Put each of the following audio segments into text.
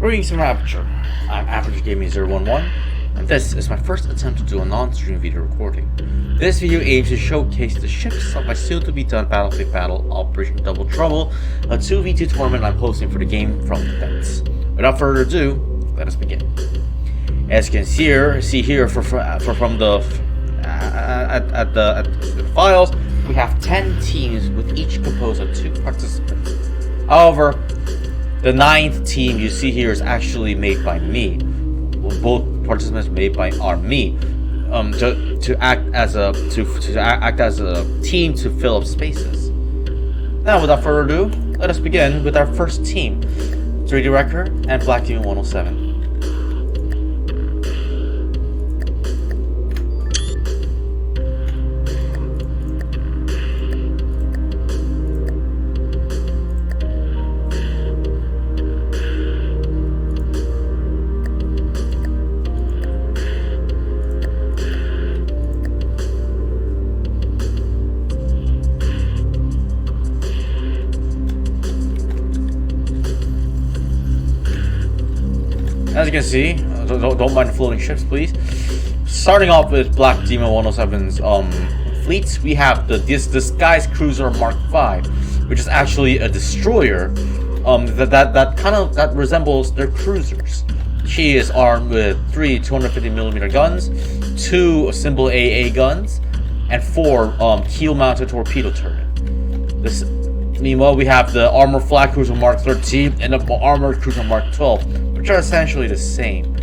Greetings from Aperture. I'm Aperture Gaming 011, and this is my first attempt to do a non-stream video recording. This video aims to showcase the ships of my soon-to-be-done Battlefleet Battle Operation Double Trouble, a 2v2 tournament I'm hosting for the game from the depths. Without further ado, let us begin. As you can see here from the files, we have 10 teams with each composed of 2 participants. However, the 9th team you see here is actually made by me. Both participants made by me. To act as a team to fill up spaces. Now, without further ado, let us begin with our first team: 3D Wrecker and Black Team 107. As you can see, don't mind the floating ships, please. Starting off with Black Demon 107's fleets, we have the Disguised Cruiser Mark V, which is actually a destroyer that resembles their cruisers. She is armed with 3 250mm guns, 2 simple AA guns, and 4 keel-mounted torpedo turret. Meanwhile, we have the Armored Flag Cruiser Mark 13 and the Armored Cruiser Mark 12, which are essentially the same.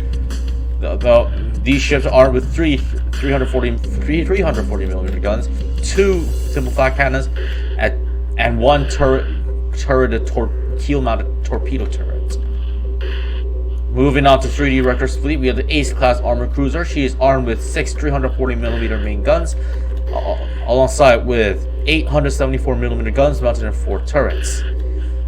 These ships are armed with 3 340mm guns, 2 simple flat cannons, and 1 turreted keel-mounted torpedo turret. Moving on to 3D Wrecker's fleet, we have the Ace-class armored cruiser. She is armed with 6 340mm main guns, alongside with 8 174mm guns mounted in 4 turrets.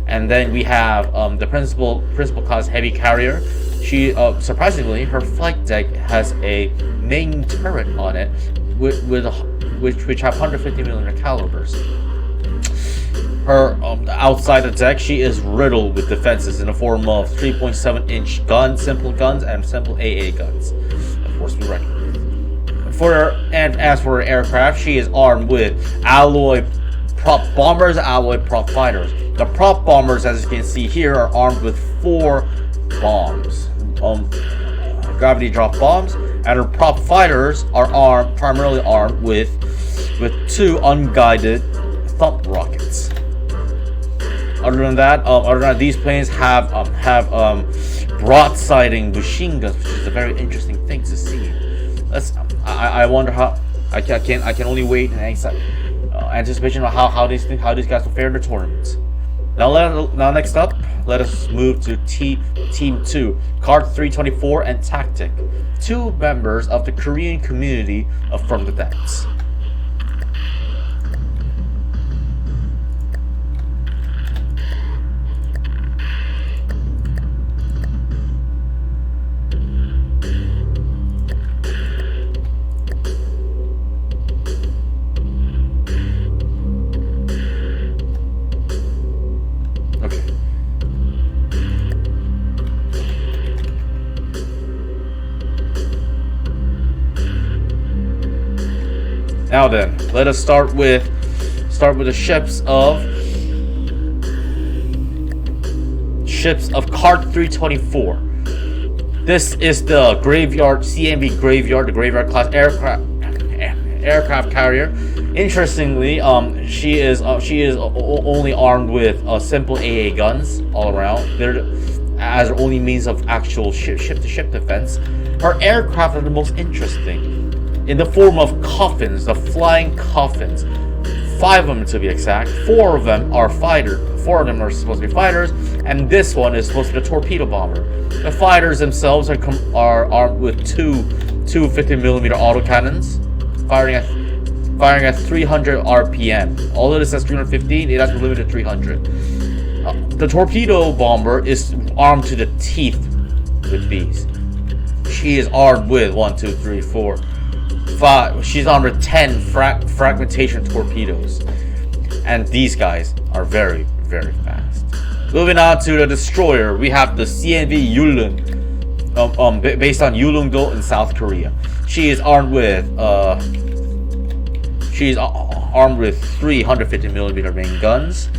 And then we have the principal class heavy carrier. She surprisingly, her flight deck has a main turret on it which have 150mm calibers. Her outside the deck, she is riddled with defenses in the form of 3.7-inch guns, simple guns, and simple AA guns. Of course, we reckon. As for her aircraft, she is armed with alloy prop bombers, alloy prop fighters. The prop bombers, as you can see here, are armed with 4 bombs, gravity drop bombs, and her prop fighters are primarily armed with 2 unguided thump rockets. Other than that, these planes have broadsiding machine guns, which is a very interesting thing to see. I wonder how. I can only wait in anticipation of how these guys will fare in the tournaments. Now next up, let us move to Team 2, Card 324 and Tactic, 2 members of the Korean community From the Depths. Now then, let us start with the ships of Card 324. This is the Graveyard CMB Graveyard, the Graveyard class aircraft carrier. Interestingly, she is only armed with simple AA guns all around. As her only means of actual ship-to-ship defense. Her aircraft are the most interesting, in the form of coffins, the flying coffins. 5 of them to be exact. 4 of them are fighters. 4 of them are supposed to be fighters, and this one is supposed to be a torpedo bomber. The fighters themselves are armed with 2 50mm autocannons, firing at 300 RPM. Although this says 315, it has been limited to 300. The torpedo bomber is armed to the teeth with these. She is armed with 1, 2, 3, 4, 5. She's armed with 10 fragmentation torpedoes, and these guys are very, very fast. Moving on to the destroyer, we have the CNV Yulun, based on Yulung-do in South Korea. She is armed with 350mm main guns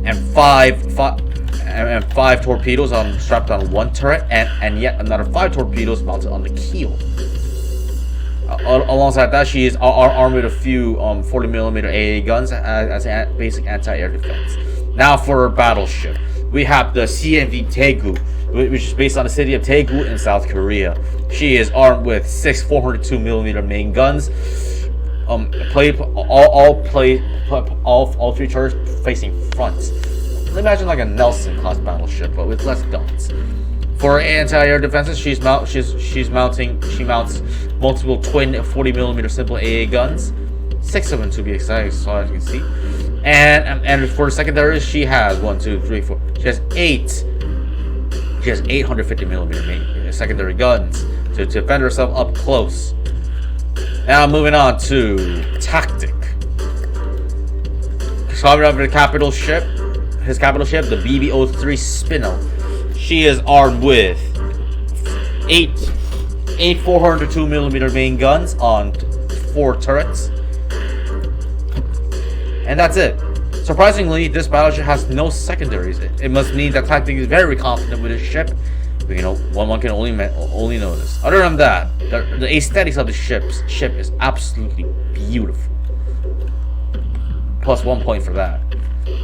and five torpedoes strapped on one turret, and yet another 5 torpedoes mounted on the keel. Alongside that, she is armed with a few 40mm AA guns as basic anti-air defense. Now for her battleship, we have the CNV Daegu, which is based on the city of Daegu in South Korea. She is armed with 6 402mm main guns. All 3 turrets facing front. Imagine like a Nelson class battleship, but with less guns. For anti-air defenses, she mounts multiple twin 40mm simple AA guns, 6 of them to be exact, so as you can see. And for secondaries, she has 1, 2, 3, 4. She has 8. She has 850mm secondary guns to defend herself up close. Now moving on to tactic. Coming up with his capital ship, the BB-03 Spinel. She is armed with 8 402mm main guns on 4 turrets, and that's it. Surprisingly, this battleship has no secondaries. It must mean that Tactic is very confident with his ship. But, one can only know this. Other than that, the aesthetics of the ship is absolutely beautiful. Plus 1 point for that.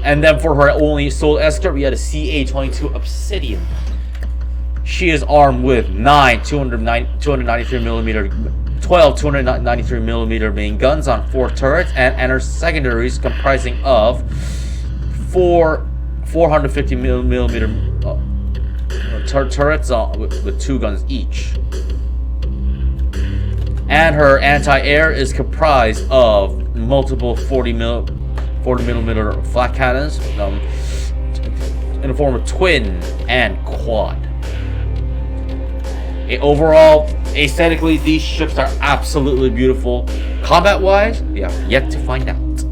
And then for her only sole escort, we had a CA-22 Obsidian. She is armed with 12 293mm main guns on 4 turrets, and her secondaries comprising of 4 450mm turrets with 2 guns each. And her anti-air is comprised of multiple 40mm flat cannons in the form of twin and quad. Overall, aesthetically, these ships are absolutely beautiful. Combat-wise, we have yet to find out.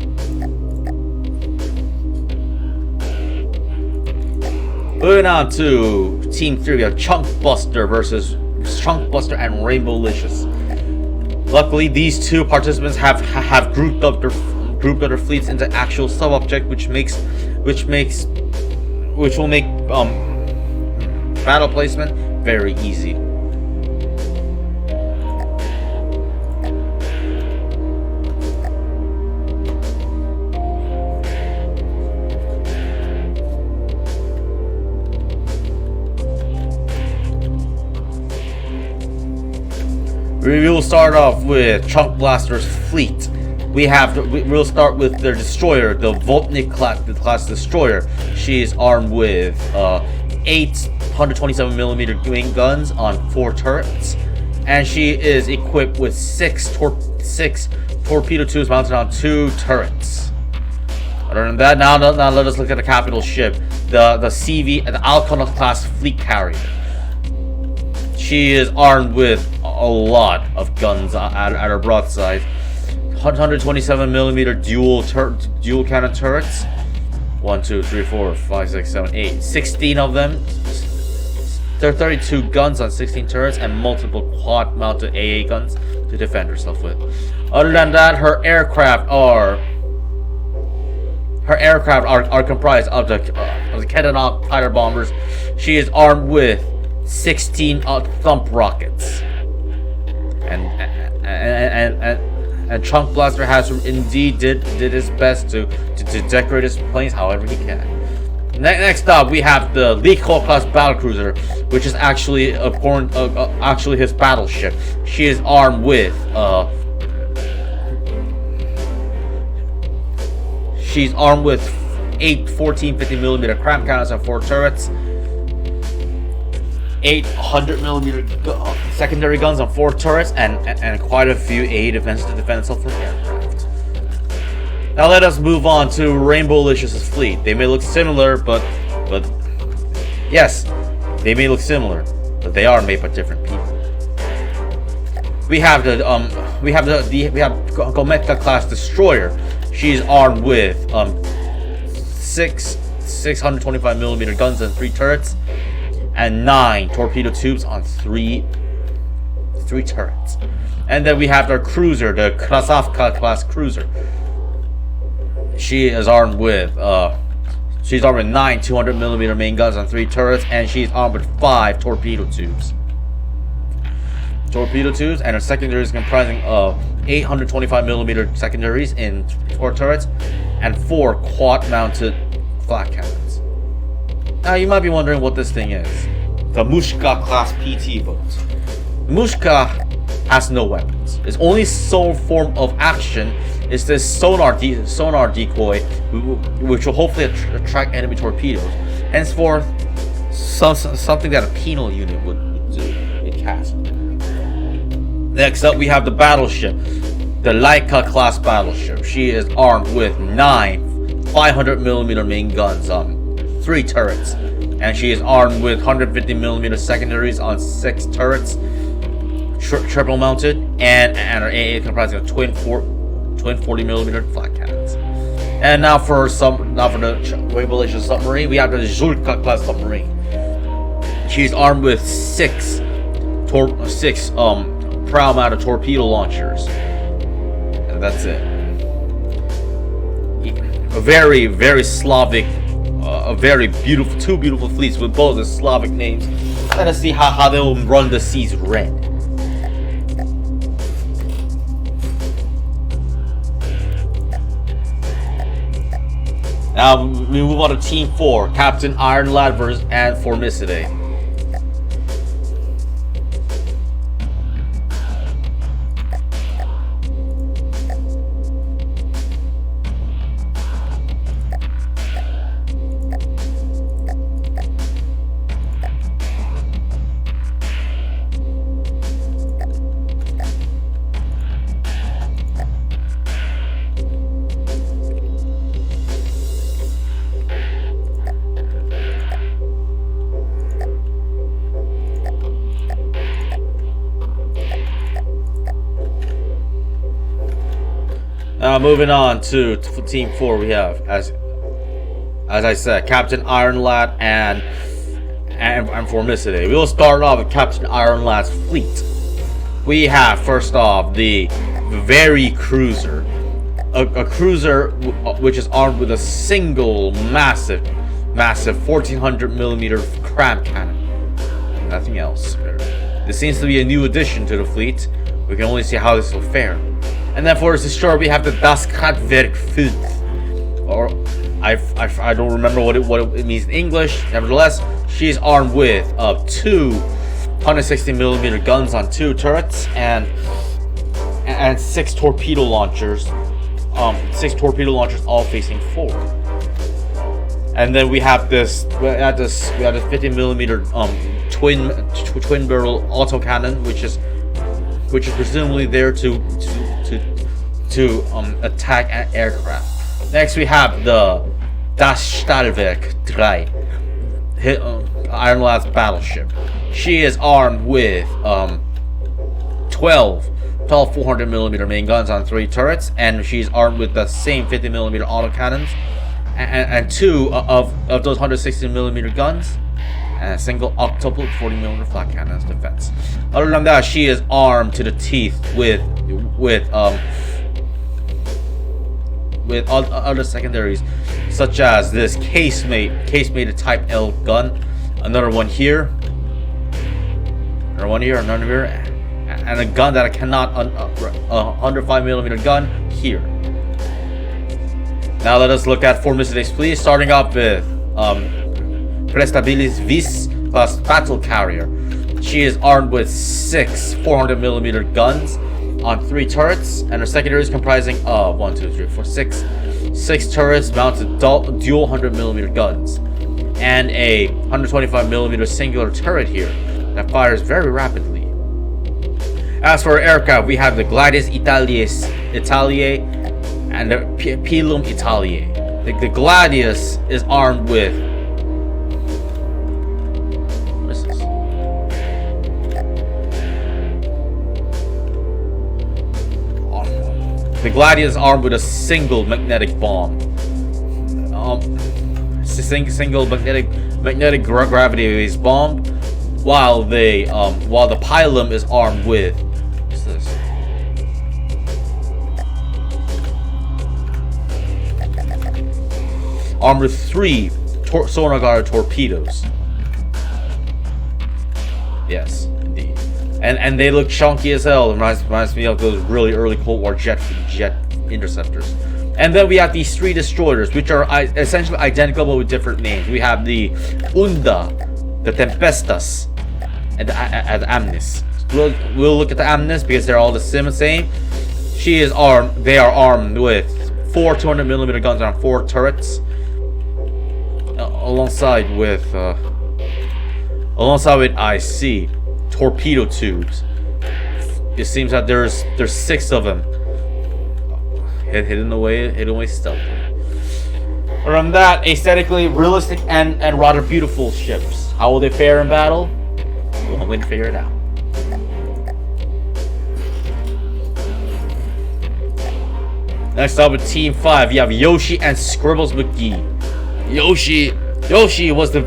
Moving on to Team 3, we have Chunkbuster versus Chunkbuster and Rainbowlicious. Luckily, these 2 participants have grouped up their fleets into actual sub-object, which will make battle placement very easy. We will start off with Chunk Blaster's fleet. We'll start with their destroyer, the Voltnik class destroyer. She is armed with 8 127mm main guns on 4 turrets, and she is equipped with 6 torpedo tubes mounted on 2 turrets. Other than that, now let us look at the capital ship, the CV, the Alcona class fleet carrier. She is armed with a lot of guns at her broadside. 127mm dual cannon turrets. 1, 2, 3, 4, 5, 6, 7, 8. 16 of them. There are 32 guns on 16 turrets and multiple quad-mounted AA guns to defend herself with. Other than that, her aircraft are comprised of the Kedanok fighter bombers. She is armed with 16 thump rockets, and Chunk Blaster has indeed did his best to decorate his planes however he can. Next up, we have the Liko class battlecruiser, which is actually his battleship. She is armed with 8 1450mm cram cannons and 4 turrets. 800mm secondary guns on 4 turrets, and quite a few AA defenses to defend itself from aircraft. Now let us move on to Rainbowlicious's fleet. They may look similar, but yes, they may look similar, but they are made by different people. We have Gometa class destroyer. She's armed with 6 625 millimeter guns on 3 turrets, and 9 torpedo tubes on 3 turrets. And then we have our cruiser, the Krasavka class cruiser. She is armed with 9 200 millimeter main guns on 3 turrets, and she's armed with 5 torpedo tubes. And her secondary is comprising of 825 millimeter secondaries in 4 turrets and 4 quad-mounted flat cannons. Now you might be wondering what this thing is. The Mushka class PT boat. Mushka has no weapons. Its only sole form of action is this sonar decoy, which will hopefully attract enemy torpedoes. Henceforth, something that a penal unit would do. It cast. Next up, we have the battleship, the Laika class battleship. She is armed with 9 500 millimeter main guns on 3 turrets, and she is armed with 150 millimeter secondaries on 6 turrets, triple mounted, and her AA comprising of twin 40 millimeter flat cannons. And now for the Revelation submarine, we have the Zulka class submarine. She's armed with 6 prow-mounted torpedo launchers, and that's it. A very, very Slavic, a very beautiful, 2 beautiful fleets with both the Slavic names. Let us see how they'll run the seas red. Now we move on to Team 4, Captain Iron Lad and Formicidae. Moving on to Team 4, we have, as I said, Captain Iron Lad and Formicidae. We will start off with Captain Iron Lad's fleet. We have, first off, the Very Cruiser. A cruiser which is armed with a single massive 1400 millimeter cram cannon. Nothing else. This seems to be a new addition to the fleet. We can only see how this will fare. And then for its destroyer, we have the Das Kraftwerk 5. Or I don't remember what it means in English. Nevertheless, she's armed with 2 160 millimeter guns on 2 turrets and 6 torpedo launchers. 6 torpedo launchers, all facing forward. And then we have this 50 millimeter twin barrel autocannon, which is presumably there to attack an aircraft. Next, we have the Das Stahlwerk 3, Iron Lad's battleship. She is armed with 12 400 millimeter main guns on 3 turrets, and she's armed with the same 50 millimeter autocannons and 2 of those 160 millimeter guns, and a single octuple 40 millimeter flat cannon as defense. Other than that, she is armed to the teeth with other secondaries, such as this casemated Type L gun, another one here, and a gun that I cannot, 105 millimeter gun here. Now let us look at Formicidae's fleet, starting off with Prestabilis Vis plus battle carrier. She is armed with 6 400 millimeter guns on 3 turrets, and her secondary is comprising of 6 turrets mounted dual 100 millimeter guns, and a 125 millimeter singular turret here that fires very rapidly. As for aircraft, we have the Gladius Italiae and the Pilum Italiae. The Gladius is armed with a single magnetic bomb. single magnetic gravity-based bomb, while the pylum is armed with what's this? Armed with 3 sonar guided torpedoes. Yes, indeed. And they look chunky as hell. It reminds me of those really early Cold War jet interceptors. And then we have these 3 destroyers, which are essentially identical but with different names. We have the Unda, the Tempestas, and the Amnis. We'll look at the Amnis because they're all the same. She is armed. They are armed with 4 200mm guns on 4 turrets, alongside with IC torpedo tubes. It seems that there's 6 of them. Hidden away stealthily. Around that, aesthetically realistic and rather beautiful ships. How will they fare in battle? Well, I'm going to figure it out. Next up with Team 5, you have Yoshi and Scribbles McGee. Yoshi was the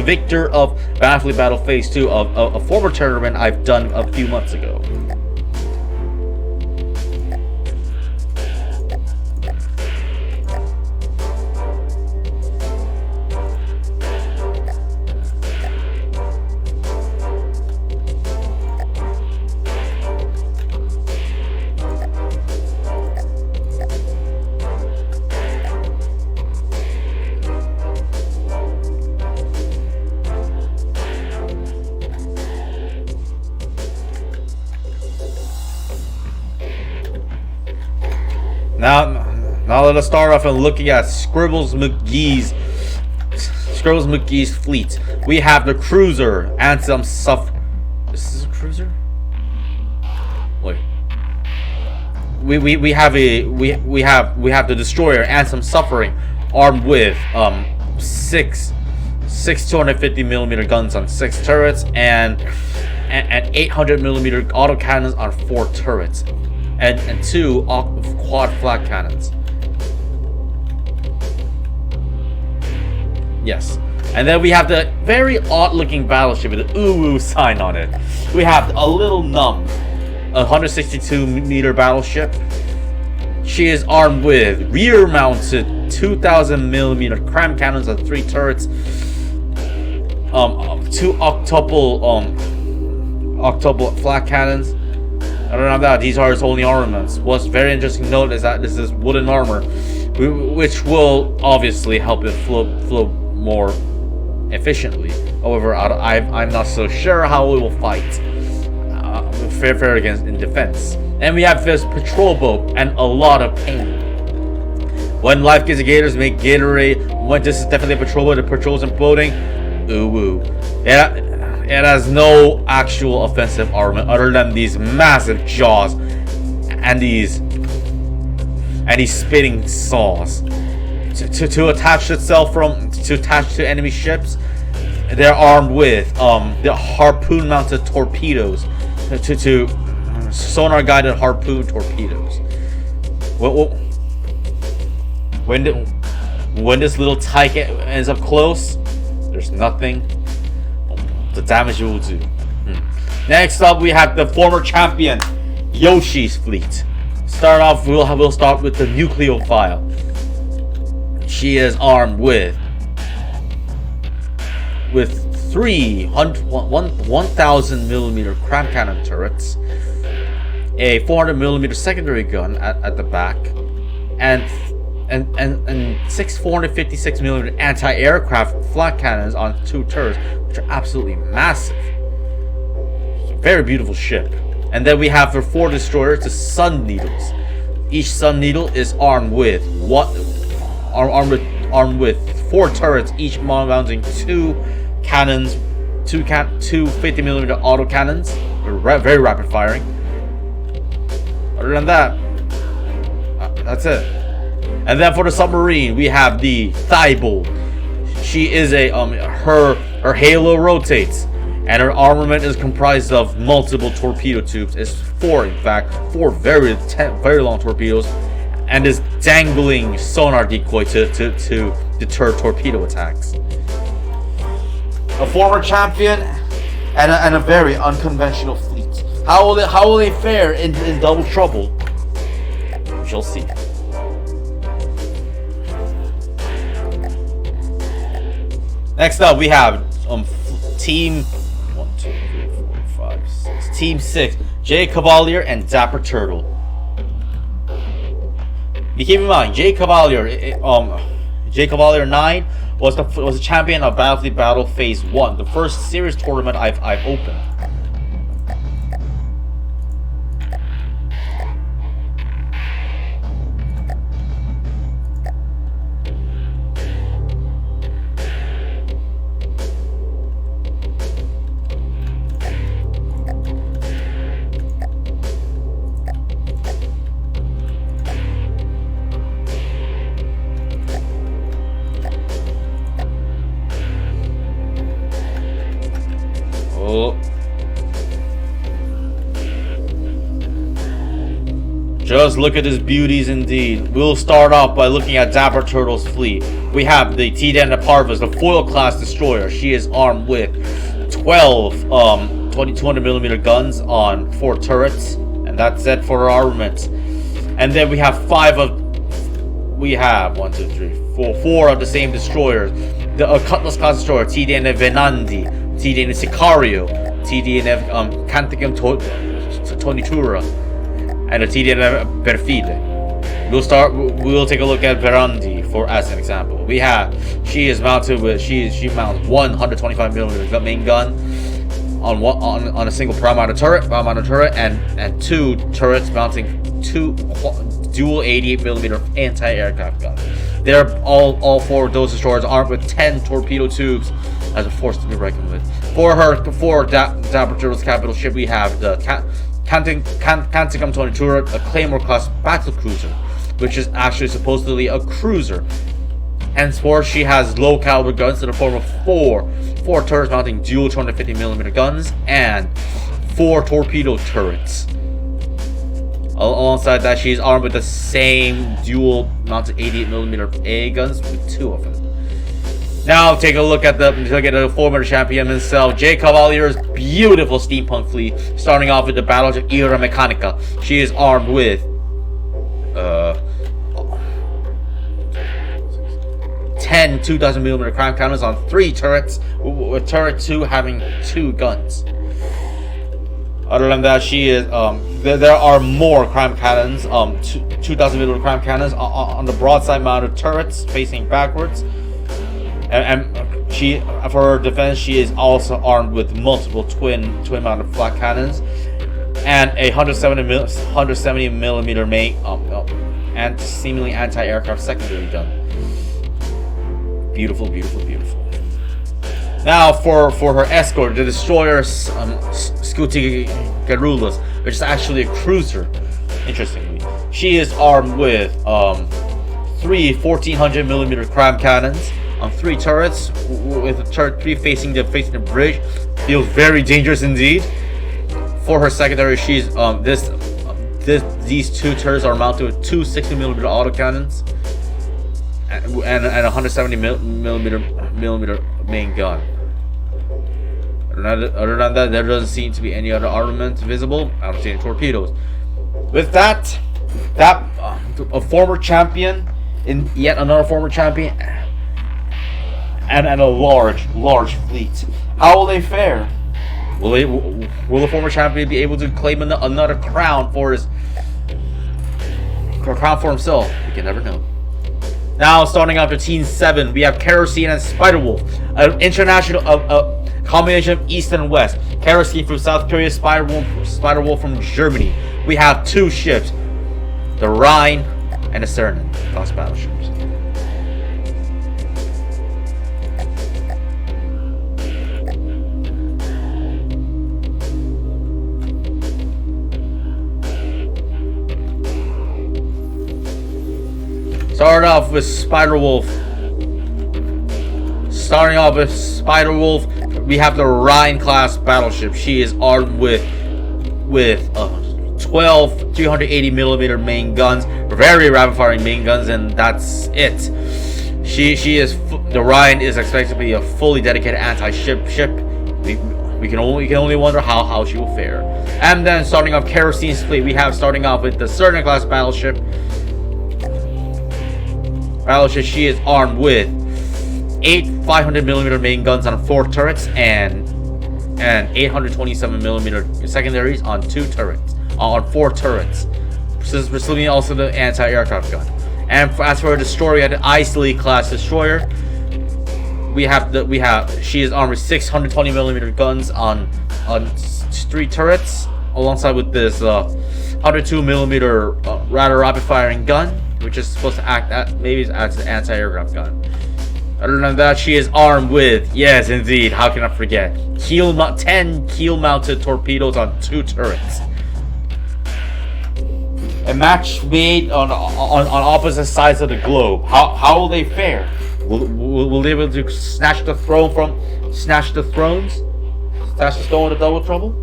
victor of Battlefleet Battle Phase 2 of a former tournament I've done a few months ago. Now let us start off and looking at Scribbles McGee's fleet. We have the cruiser and some stuff. This is a cruiser? Wait. We have the destroyer and some suffering, armed with 6 250mm guns on 6 turrets and 800mm autocannons on 4 turrets. And 2 quad flat cannons. Yes. And then we have the very odd-looking battleship with the ooh sign on it. We have a little Num, a 162-meter battleship. She is armed with rear-mounted 2,000mm cram cannons on 3 turrets, 2 octuple flat cannons. Other than that, these are its only armaments. What's very interesting to note is that this is wooden armor, which will obviously help it flow more efficiently. However, I'm not so sure how it will fight fair against in defense. And we have this patrol boat and a lot of pain. When life gives gators, make Gatorade. When this is definitely a patrol boat that patrols and boating. Ooh. Yeah. It has no actual offensive armament other than these massive jaws and these spitting saws. To attach to enemy ships, they're armed with the harpoon-mounted torpedoes, to sonar-guided harpoon torpedoes. When this little tyke ends up close, there's nothing the damage it will do. Next up, we have the former champion Yoshi's fleet. We'll start with the nucleophile. She is armed with 3 1,000mm cram cannon turrets, a 400mm secondary gun at the back, and 6 456mm anti-aircraft flat cannons on 2 turrets, which are absolutely massive. It's a very beautiful ship. And then we have for 4 destroyers the Sun Needles. Each Sun Needle is armed with 4 turrets, each mounting 2 cannons, 2 50mm auto cannons, very rapid firing. Other than that, that's it. And then for the submarine, we have the Thibault. She is her halo rotates, and her armament is comprised of multiple torpedo tubes. It's 4, in fact, 4 very long torpedoes, and this dangling sonar decoy to deter torpedo attacks. A former champion and a very unconventional fleet. How will they fare in double trouble? We shall see. Next up, we have team 1, 2, 3, 4, 5, 6. Team 6, Jay Cavalier and Dapper Turtle. You keep in mind, Jay Cavalier 9 was the champion of Battlefleet Battle Phase 1, the first series tournament I've opened. Just look at his beauties indeed. We'll start off by looking at Dapper Turtle's fleet. We have the T-Den Parvus, the foil class destroyer. She is armed with 12 200mm guns on 4 turrets, and that's it for her armament. And then we have 4 of the same destroyers. The Cutlass class destroyer, T-Den Venandi, T-Den Sicario, T-Den Canticum Tonitura, and a TDN Perfide. We'll take a look at Verandi as an example. She mounts 125mm main gun on a single bow mounted turret, and 2 turrets mounting 2 dual 88mm anti-aircraft guns. They're all 4 of those destroyers armed with 10 torpedo tubes as a force to be reckoned with. For Dapper Turtle's capital ship, we have the Canticum 20 turret, a Claymore class battle cruiser, which is actually supposedly a cruiser. Henceforth, she has low caliber guns in the form of 4 turrets mounting dual 250mm guns and 4 torpedo turrets. Alongside that, she's armed with the same dual mounted 88mm A guns with 2 of them. Now take a look at the former champion himself, Jay Cavalier's beautiful steampunk fleet, starting off with the battleship Era Mechanica. She is armed with 10 2,000mm crown cannons on 3 turrets, with turret 2 having 2 guns. Other than that, she is there are more crime cannons, 2,000mm crime cannons on the broadside mounted turrets facing backwards. And she, for her defense, she is also armed with multiple twin mounted flat cannons and a 170mm main and seemingly anti-aircraft secondary gun. Beautiful, beautiful, beautiful. Now for her escort, the destroyer Scuti Garulas, which is actually a cruiser. Interestingly, she is armed with 3 1400mm crab cannons on 3 turrets, with the turret 3 facing the bridge. Feels very dangerous indeed. For her secondary, she's these 2 turrets are mounted with 2 60mm autocannons and a 170mm main gun. Other than that, there doesn't seem to be any other armament visible. I don't see any torpedoes. With that a former champion, yet another former champion, and a large fleet. How will they fare? Will the former champion be able to claim another crown for himself? We can never know. Now, starting off with Team 7, we have Kerosene and Spiderwolf, an international combination of East and West. Kerosene from South Korea, Spiderwolf from Germany. We have 2 ships, the Rhine and the Cernan class battleships. Starting off with Spiderwolf, we have the Rhine class battleship. She is armed with 12 380 millimeter main guns, very rapid firing main guns, and that's it. The Ryan is expected to be a fully dedicated anti-ship ship. We can only wonder how she will fare. And then starting off Kerosene's fleet, we have starting off with the Certain class battleship. She is armed with 8 500mm main guns on 4 turrets and 827mm secondaries on 2 turrets, on 4 turrets. Presumably also the anti-aircraft gun. And as for a destroyer, we have the Isley class destroyer. She is armed with 620mm guns on 3 turrets, alongside with this 102mm rather rapid firing gun, which is supposed to act as an anti-aircraft gun. Other than that, she is armed with, yes indeed, how can I forget, 10 keel-mounted torpedoes on 2 turrets. A match made on opposite sides of the globe. How will they fare? Will they be able to snatch the thrones? Snatch the stone with the double trouble?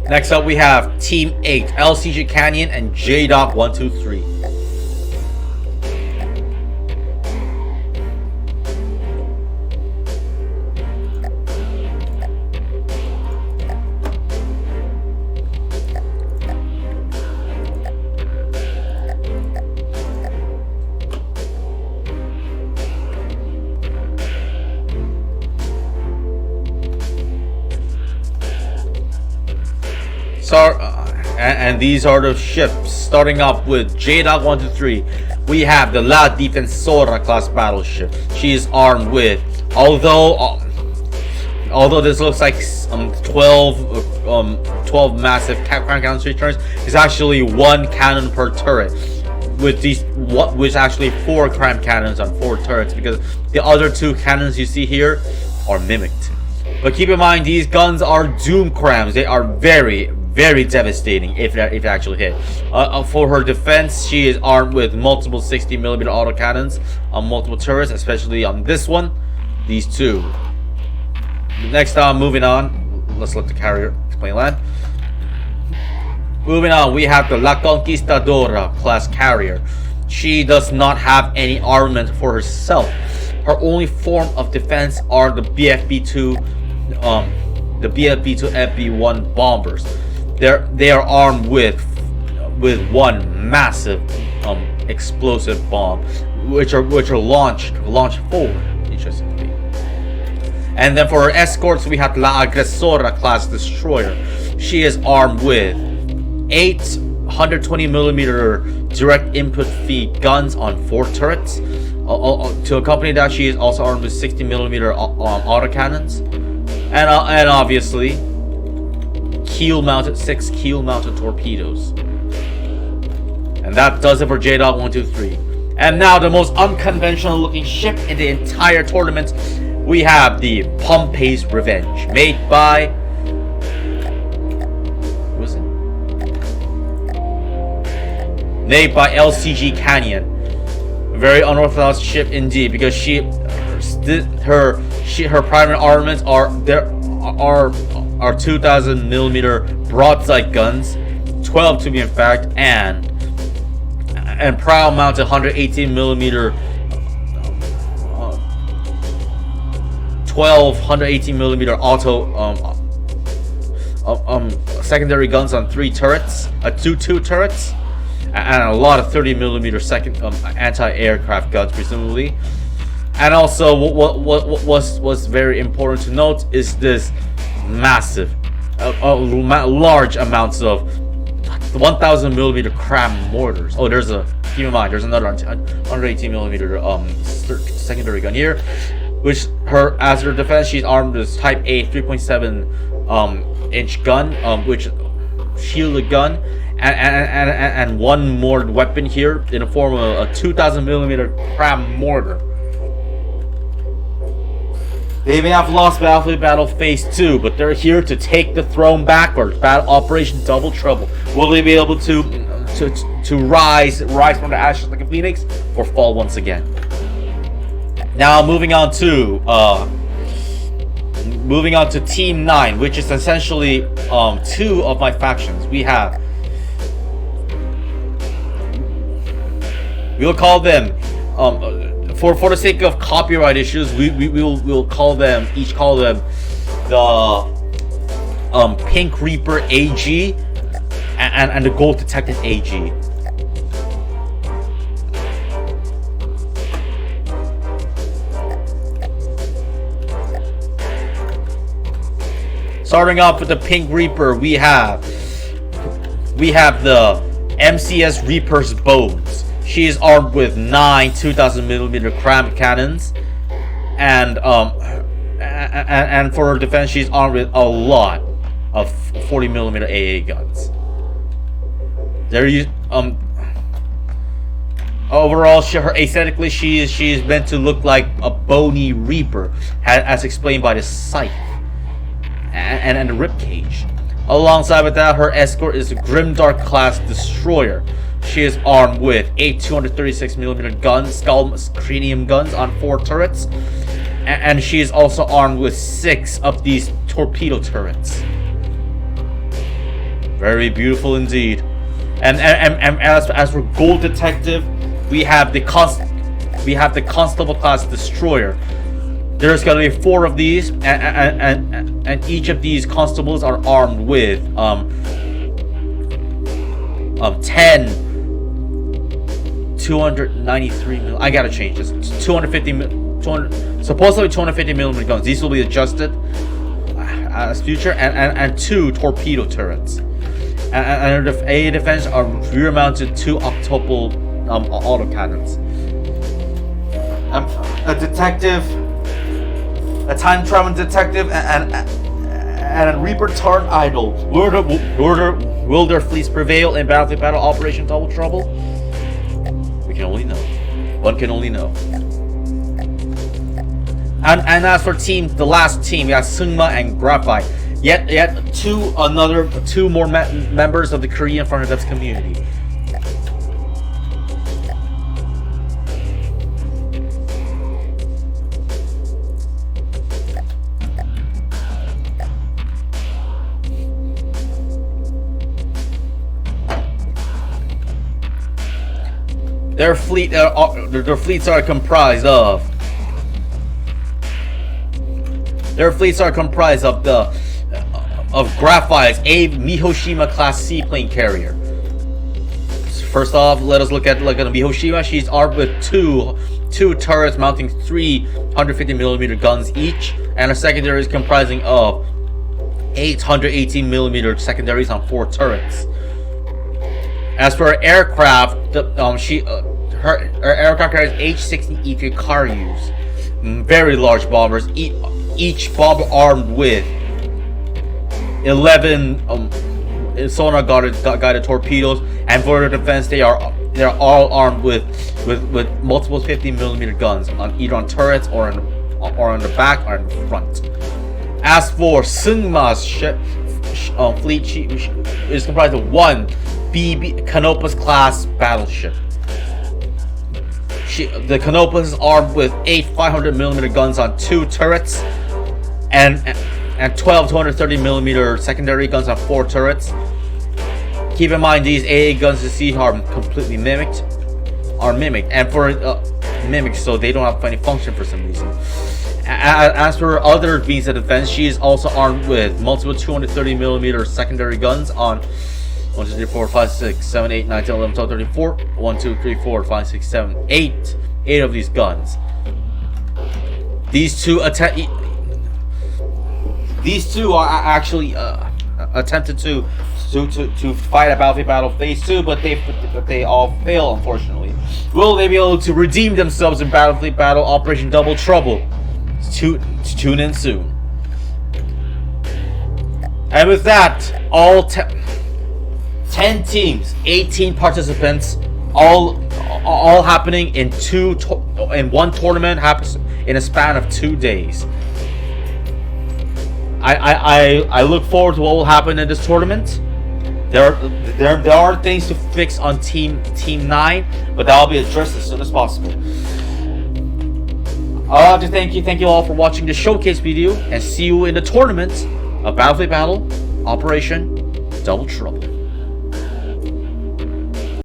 Next up, we have Team 8, LCG Canyon and JDoc 123. And these are the ships. Starting up with JDoc 123, we have the La Defensora class battleship. She is armed with, although this looks like 12 massive crown cannon turrets, it's actually 1 cannon per turret. With which actually 4 cram cannons on 4 turrets, because the other 2 cannons you see here are mimicked. But keep in mind, these guns are doom crams. They are very devastating if they actually hit. For her defense, she is armed with multiple 60mm autocannons on multiple turrets, especially on this one, these 2. Next, moving on, let's let the carrier explain land. Moving on, we have the La Conquistadora class carrier. She does not have any armament for herself. Her only form of defense are the BFB-2 FB-1 bombers. They are armed with 1 massive explosive bomb, which are launched forward, interestingly. And then for her escorts, we have La Agresora class destroyer. She is armed with 8 120mm direct input feed guns on 4 turrets. To accompany that, she is also armed with 60mm autocannons, and obviously 6 keel-mounted torpedoes. And that does it for JDoc 123. And now the most unconventional looking ship in the entire tournament, we have the Pompey's Revenge, made by LCG Canyon. A very unorthodox ship indeed, because her primary armaments are 2,000mm broadside guns, 12 to be in fact, and prow mounted 118mm 118mm auto secondary guns on 3 turrets, 2 turrets, and a lot of 30mm second anti-aircraft guns, presumably. And also, what was very important to note is this massive, large amounts of 1,000mm cram mortars. Oh, keep in mind, there's another 118mm secondary gun here, which as her defense, she's armed with Type A 3.7 inch gun, which shielded gun, and 1 more weapon here in the form of a 2,000mm cram mortar. They may have lost Battlefleet Battle Phase 2, but they're here to take the throne backwards. Operation Double Trouble. Will they be able to rise from the ashes like a phoenix, or fall once again? Now moving on to Team 9, which is essentially two of my factions. We'll call them for the sake of copyright issues, we'll call them the Pink Reaper AG and the Gold Detective AG. Starting off with the Pink Reaper, we have the MCS Reaper's Bones. She is armed with 9 2,000mm cram cannons, and for her defense, she's armed with a lot of 40mm AA guns. Overall, aesthetically, she is meant to look like a bony Reaper, as explained by the scythe and the ribcage. Alongside with that, her escort is a Grimdark class destroyer. She is armed with 8 236mm guns, cranium guns on 4 turrets, and she is also armed with 6 of these torpedo turrets. Very beautiful indeed. And as for Gold Detective, we have the Constable class destroyer. There's gonna be 4 of these, and each of these constables are armed with 10 293mm. I gotta change this. 250 supposedly 250mm guns. These will be adjusted as future, and 2 torpedo turrets. And the AA defense are rear-mounted 2 octuple autocannons. A detective, a time-traveling detective, and a Reaper turned idol. Will their fleets prevail in Battlefleet Battle Operation Double Trouble? We can only know. One can only know. And as for the last team, we have Sungma and Graphite. Yet two more members of the Korean Front Defense community. Their fleets are comprised of Graphite's a Mihoshima class seaplane carrier. First off, let us look at Mihoshima. She's armed with two turrets mounting 350mm guns each, and a secondary is comprising of 818mm secondaries on 4 turrets. As for her aircraft, her aircraft carries H-60E3 Karyus, very large bombers. Each bomber armed with 11 sonar guided torpedoes, and for their defense, they're all armed with multiple 50mm guns either on turrets or on the back or in the front. As for Sungma's fleet, she is comprised of 1 Canopus class battleship. The Canopus is armed with 8 500mm guns on 2 turrets, and 12 230mm secondary guns on 4 turrets. Keep in mind, these AA guns you see are completely mimicked, and for mimicked, so they don't have any function for some reason. As for other means of defense, she is also armed with multiple 230mm secondary guns on 1, 2, 3, 4, 5, 6, 7, 8, 9, 10, 11, 12, 13, 14. 1, 2, 3, 4, 5, 6, 7, 8. 8 of these guns. These two are actually attempted to fight a Battlefleet Battle Phase 2, but they all fail, unfortunately. Will they be able to redeem themselves in Battlefleet Battle Operation Double Trouble? Tune in soon. And with that, all 10 teams, 18 participants, all happening in one tournament, happens in a span of 2 days. I look forward to what will happen in this tournament. There are things to fix on Team 9, but that will be addressed as soon as possible. I'll have to thank you all for watching this showcase video, and see you in the tournament of Battlefleet Battle, Operation Double Trouble.